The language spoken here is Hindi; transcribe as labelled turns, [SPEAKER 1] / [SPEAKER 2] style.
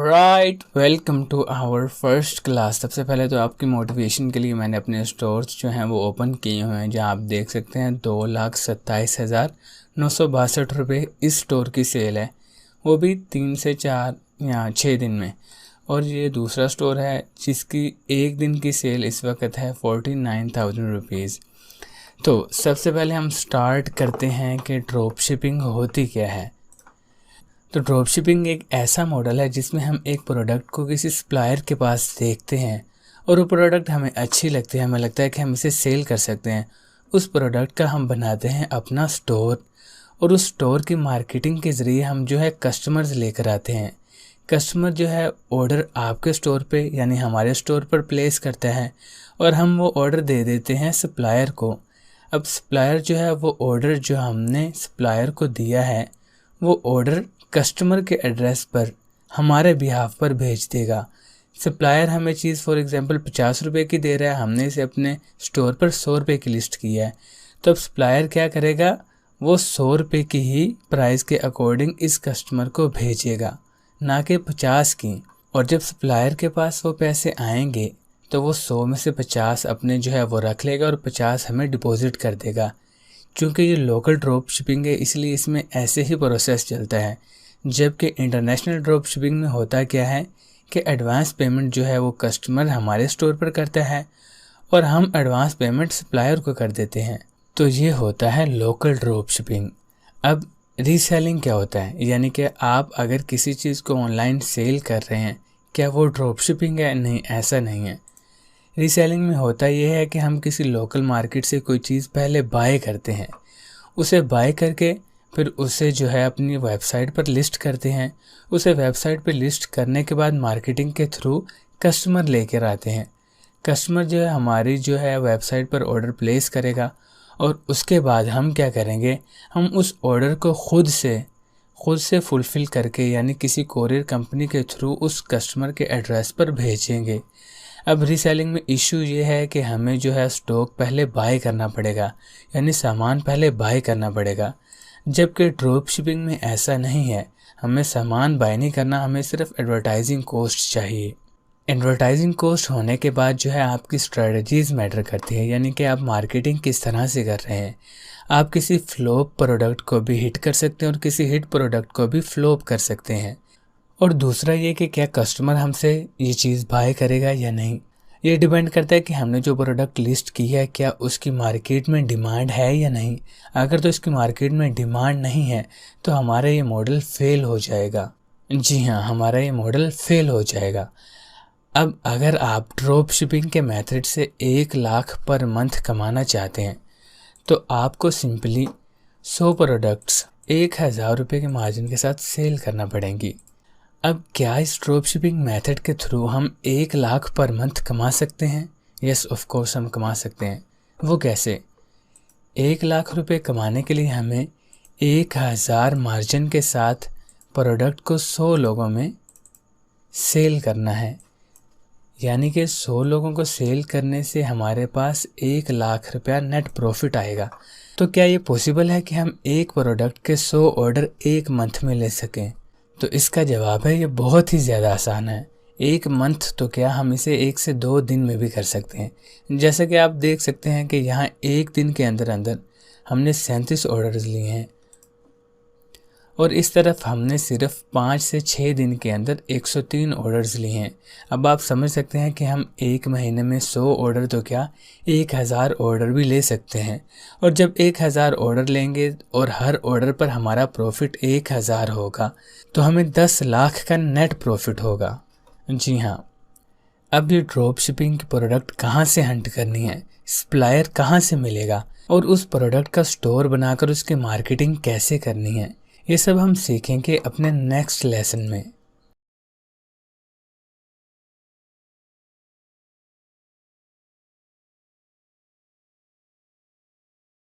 [SPEAKER 1] Alright, welcome to our first class. सबसे पहले तो आपकी मोटिवेशन के लिए मैंने अपने स्टोर्स जो हैं वो ओपन किए हुए हैं, जहां आप देख सकते हैं 2,27,962 रुपये इस स्टोर की सेल है, वो भी 3 से 4 या 6 दिन में। और ये दूसरा स्टोर है जिसकी एक दिन की सेल इस वक्त है 49,000 रुपीज़। तो सबसे पहले हम स्टार्ट करते हैं कि ड्रॉप शिपिंग होती क्या है। तो ड्रॉप शिपिंग एक ऐसा मॉडल है जिसमें हम एक प्रोडक्ट को किसी सप्लायर के पास देखते हैं और वो प्रोडक्ट हमें अच्छी लगती है, हमें लगता है कि हम इसे सेल कर सकते हैं। उस प्रोडक्ट का हम बनाते हैं अपना स्टोर और उस स्टोर की मार्केटिंग के ज़रिए हम जो है कस्टमर्स लेकर आते हैं। कस्टमर जो है ऑर्डर आपके स्टोर पे यानी हमारे स्टोर पर प्लेस करता है और हम वो ऑर्डर दे देते हैं सप्लायर को। अब सप्लायर जो है वो ऑर्डर जो हमने सप्लायर को दिया है वो ऑर्डर कस्टमर के एड्रेस पर हमारे बिहाफ पर भेज देगा। सप्लायर हमें चीज़ फॉर एग्जांपल 50 रुपये की दे रहा है, हमने इसे अपने स्टोर पर 100 रुपये की लिस्ट की है, तो अब सप्लायर क्या करेगा, वो 100 रुपये की ही प्राइस के अकॉर्डिंग इस कस्टमर को भेजेगा, ना कि 50 की। और जब सप्लायर के पास वो पैसे आएंगे तो वो 100 में से 50 अपने जो है वो रख लेगा और 50 हमें डिपॉजिट कर देगा। क्योंकि ये लोकल ड्रॉप शिपिंग है इसलिए इसमें ऐसे ही प्रोसेस चलता है। जबकि इंटरनेशनल ड्रॉप शिपिंग में होता क्या है कि एडवांस पेमेंट जो है वो कस्टमर हमारे स्टोर पर करता है और हम एडवांस पेमेंट सप्लायर को कर देते हैं। तो ये होता है लोकल ड्रॉप शिपिंग। अब रीसेलिंग क्या होता है, यानी कि आप अगर किसी चीज़ को ऑनलाइन सेल कर रहे हैं, क्या वो ड्रॉप शिपिंग है? नहीं, ऐसा नहीं है। रीसेलिंग में होता ये है कि हम किसी लोकल मार्केट से कोई चीज़ पहले बाय करते हैं, उसे बाय करके फिर उसे जो है अपनी वेबसाइट पर लिस्ट करते हैं। उसे वेबसाइट पर लिस्ट करने के बाद मार्केटिंग के थ्रू कस्टमर लेकर आते हैं। कस्टमर जो है हमारी जो है वेबसाइट पर ऑर्डर प्लेस करेगा और उसके बाद हम क्या करेंगे, हम उस ऑर्डर को खुद से फुलफ़िल करके यानी किसी कोरियर कंपनी के थ्रू उस कस्टमर के एड्रेस पर भेजेंगे। अब रीसेलिंग में इशू ये है कि हमें जो है स्टॉक पहले बाय करना पड़ेगा, यानी सामान पहले बाय करना पड़ेगा। जबकि ड्रॉप शिपिंग में ऐसा नहीं है, हमें सामान बाय नहीं करना, हमें सिर्फ एडवर्टाइजिंग कोस्ट चाहिए। एडवर्टाइजिंग कोस्ट होने के बाद जो है आपकी स्ट्रेटजीज़ मैटर करती है, यानी कि आप मार्केटिंग किस तरह से कर रहे हैं। आप किसी फ्लॉप प्रोडक्ट को भी हिट कर सकते हैं और किसी हिट प्रोडक्ट को भी फ्लॉप कर सकते हैं। और दूसरा ये कि क्या कस्टमर हमसे ये चीज़ बाय करेगा या नहीं, ये डिपेंड करता है कि हमने जो प्रोडक्ट लिस्ट की है क्या उसकी मार्केट में डिमांड है या नहीं। अगर तो इसकी मार्केट में डिमांड नहीं है तो हमारा ये मॉडल फेल हो जाएगा। जी हाँ, हमारा ये मॉडल फेल हो जाएगा। अब अगर आप ड्रॉप शिपिंग के मेथड से 1 लाख पर मंथ कमाना चाहते हैं तो आपको सिंपली 100 प्रोडक्ट्स 1,000 रुपये के मार्जिन के साथ सेल करना पड़ेंगी। अब क्या इस ड्रॉप शिपिंग मेथड के थ्रू हम 1 लाख पर मंथ कमा सकते हैं? यस, ऑफ कोर्स हम कमा सकते हैं। वो कैसे? 1 लाख रुपए कमाने के लिए हमें 1,000 मार्जिन के साथ प्रोडक्ट को 100 लोगों में सेल करना है, यानी कि 100 लोगों को सेल करने से हमारे पास 1 लाख रुपया नेट प्रॉफिट आएगा। तो क्या ये पॉसिबल है कि हम एक प्रोडक्ट के 100 ऑर्डर 1 मंथ में ले सकें? तो इसका जवाब है ये बहुत ही ज़्यादा आसान है। 1 मंथ तो क्या, हम इसे 1 से 2 दिन में भी कर सकते हैं। जैसे कि आप देख सकते हैं कि यहाँ 1 दिन के अंदर अंदर हमने 37 ऑर्डर्स लिए हैं और इस तरफ हमने सिर्फ 5 से 6 दिन के अंदर 103 ऑर्डर्स लिए हैं। अब आप समझ सकते हैं कि हम 1 महीने में 100 ऑर्डर तो क्या 1,000 ऑर्डर भी ले सकते हैं। और जब 1,000 ऑर्डर लेंगे और हर ऑर्डर पर हमारा प्रॉफिट 1,000 होगा तो हमें 10 लाख का नेट प्रॉफिट होगा। जी हाँ। अब ये ड्रॉप शिपिंग की प्रोडक्ट कहाँ से हंट करनी है, सप्लायर कहाँ से मिलेगा और उस प्रोडक्ट का स्टोर बनाकर उसकी मार्केटिंग कैसे करनी है, ये सब हम सीखेंगे अपने नेक्स्ट लेसन में।